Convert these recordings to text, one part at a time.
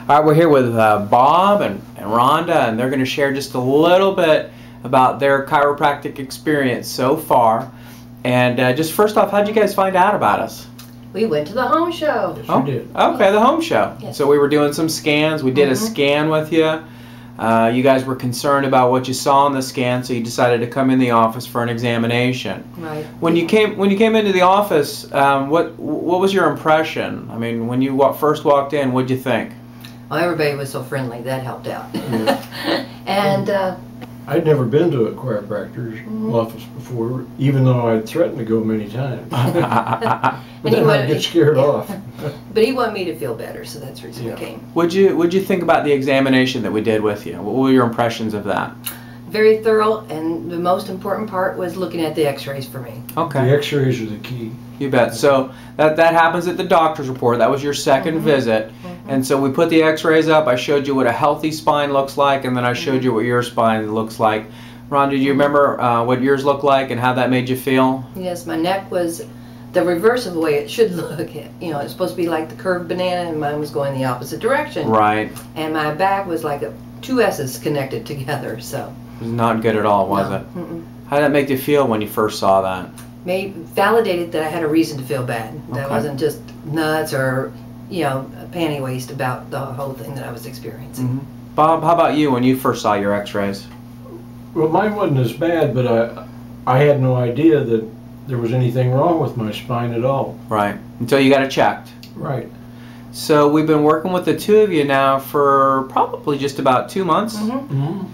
All right, we're here with Bob and Rhonda, and they're going to share just a little bit about their chiropractic experience so far. And just first off, how'd you guys find out about us? We went to the home show. Yes, we did. Okay, the home show. Yes. So we were doing some scans. We did a scan with you. You guys were concerned about what you saw on the scan, so you decided to come in the office for an examination. Right. When you came into the office, what was your impression? I mean, when you first walked in, what'd you think? Well, everybody was so friendly. That helped out. And I'd never been to a chiropractor's office before, even though I'd threatened to go many times. But then I'd get scared off. But he wanted me to feel better, so that's the reason I came. What'd you think about the examination that we did with you? What were your impressions of that? Very thorough, and the most important part was looking at the x-rays for me. Okay. The x-rays are the key. You bet. So that happens at the doctor's report. That was your second visit. And so we put the x-rays up. I showed you what a healthy spine looks like, and then I showed you what your spine looks like. Ron, do you remember what yours looked like and how that made you feel? Yes, my neck was the reverse of the way it should look. You know, it's supposed to be like the curved banana, and mine was going the opposite direction. Right. And my back was like two S's connected together, so. It was not good at all, was it? How did that make you feel when you first saw that? Validated that I had a reason to feel bad. That Okay. wasn't just nuts or, you know, a panty waist about the whole thing that I was experiencing. Bob, how about you when you first saw your x-rays? Well, mine wasn't as bad, but I had no idea that there was anything wrong with my spine at all. Right. Until you got it checked. Right. So we've been working with the two of you now for probably just about 2 months.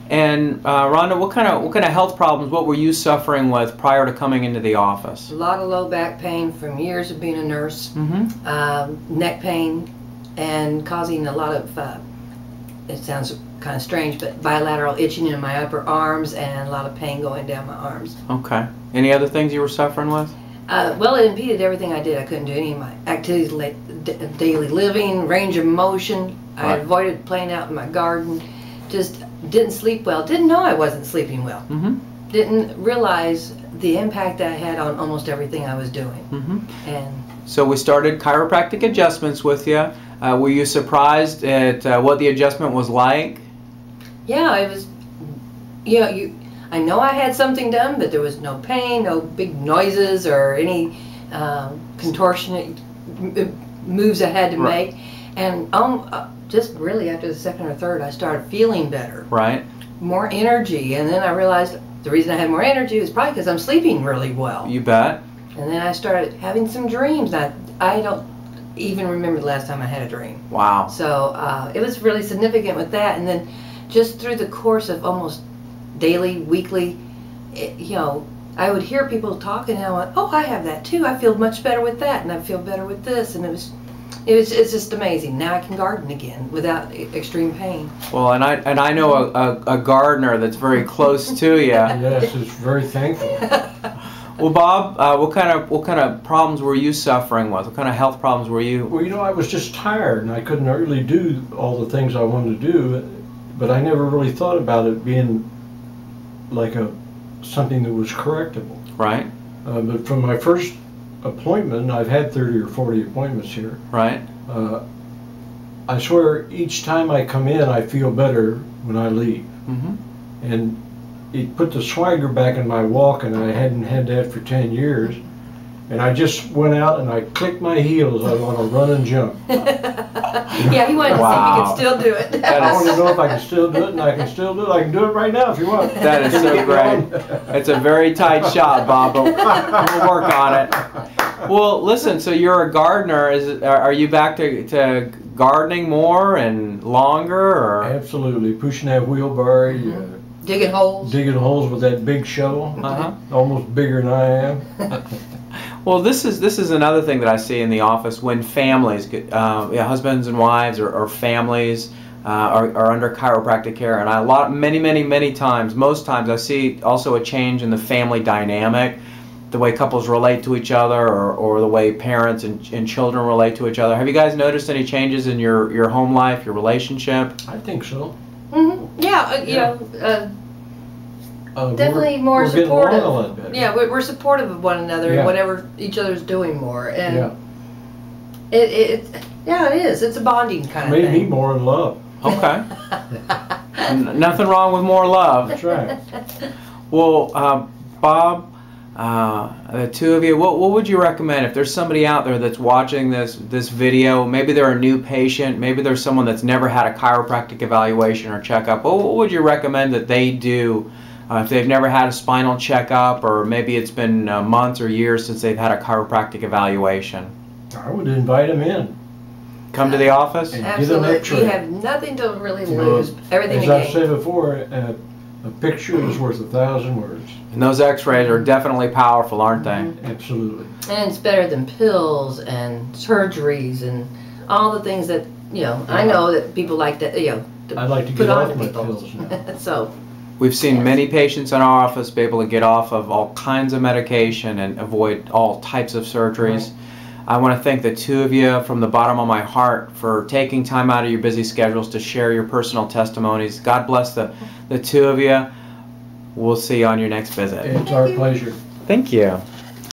And Rhonda, what kind of health problems, what were you suffering with prior to coming into the office? A lot of low back pain from years of being a nurse, neck pain, and causing a lot of, it sounds kind of strange, but bilateral itching in my upper arms and a lot of pain going down my arms. Okay. Any other things you were suffering with? Well, it impeded everything I did. I couldn't do any of my activities, daily living, range of motion. I avoided playing out in my garden. Just didn't sleep well. Didn't know I wasn't sleeping well. Didn't realize the impact that had on almost everything I was doing. And so we started chiropractic adjustments with you. Were you surprised at what the adjustment was like? yeah, it was, you know, I know I had something done, but there was no pain, no big noises or any contortion moves I had to make. And just really after the second or third, I started feeling better. Right. More energy. And then I realized the reason I had more energy was probably because I'm sleeping really well. You bet. And then I started having some dreams. I don't even remember the last time I had a dream. Wow. So it was really significant with that. And then just through the course of almost daily, weekly, you know, I would hear people talking and I went, oh, I have that too. I feel much better with that, and I feel better with this. And it's just amazing. Now I can garden again without extreme pain. Well, and I know a gardener that's very close to you. Yes, it's very thankful. Well, Bob, what kind of problems were you suffering with? What kind of health problems were you? Well, you know, I was just tired and I couldn't really do all the things I wanted to do, but I never really thought about it being like something that was correctable. Right. But from my first appointment, I've had 30 or 40 appointments here. Right. I swear each time I come in, I feel better when I leave. And it put the swagger back in my walk, and I hadn't had that for 10 years. And I just went out and I clicked my heels. I want to run and jump. Yeah, he wanted to see if he could still do it. I want to know if I can still do it, and I can still do it. I can do it right now if you want. That is so great. It's a very tight shot, Bob, but we'll work on it. Well, listen, so you're a gardener. Are you back to gardening more and longer? Or? Absolutely. Pushing that wheelbarrow. Digging holes. Digging holes with that big shovel. Almost bigger than I am. Well, this is another thing that I see in the office when families, husbands and wives or families are under chiropractic care, and many times, most times, I see also a change in the family dynamic, the way couples relate to each other, or the way parents and children relate to each other. Have you guys noticed any changes in your home life, your relationship? I think so. Yeah, you know. Definitely more supportive. Getting along a lot better. Yeah, we're supportive of one another and whatever each other's doing more. And Yeah, it is. It's a bonding kind of Made me thing. more in love. Okay. Nothing wrong with more love. That's right. Well, Bob, the two of you, what would you recommend if there's somebody out there that's watching this video? Maybe they're a new patient. Maybe there's someone that's never had a chiropractic evaluation or checkup. What would you recommend that they do if they've never had a spinal checkup, or maybe it's been months or years since they've had a chiropractic evaluation? I would invite them in. Come to the office? And Absolutely. You have nothing to really lose. Everything to As I've gain. said before, a picture is worth 1,000 words. And those x-rays are definitely powerful, aren't they? Absolutely. And it's better than pills and surgeries and all the things that, I know that people like to, I'd like to put get on off my people. pills now. So, We've seen Yes. many patients in our office be able to get off of all kinds of medication and avoid all types of surgeries. Right. I want to thank the two of you from the bottom of my heart for taking time out of your busy schedules to share your personal testimonies. God bless the two of you. We'll see you on your next visit. It's our pleasure. Thank you.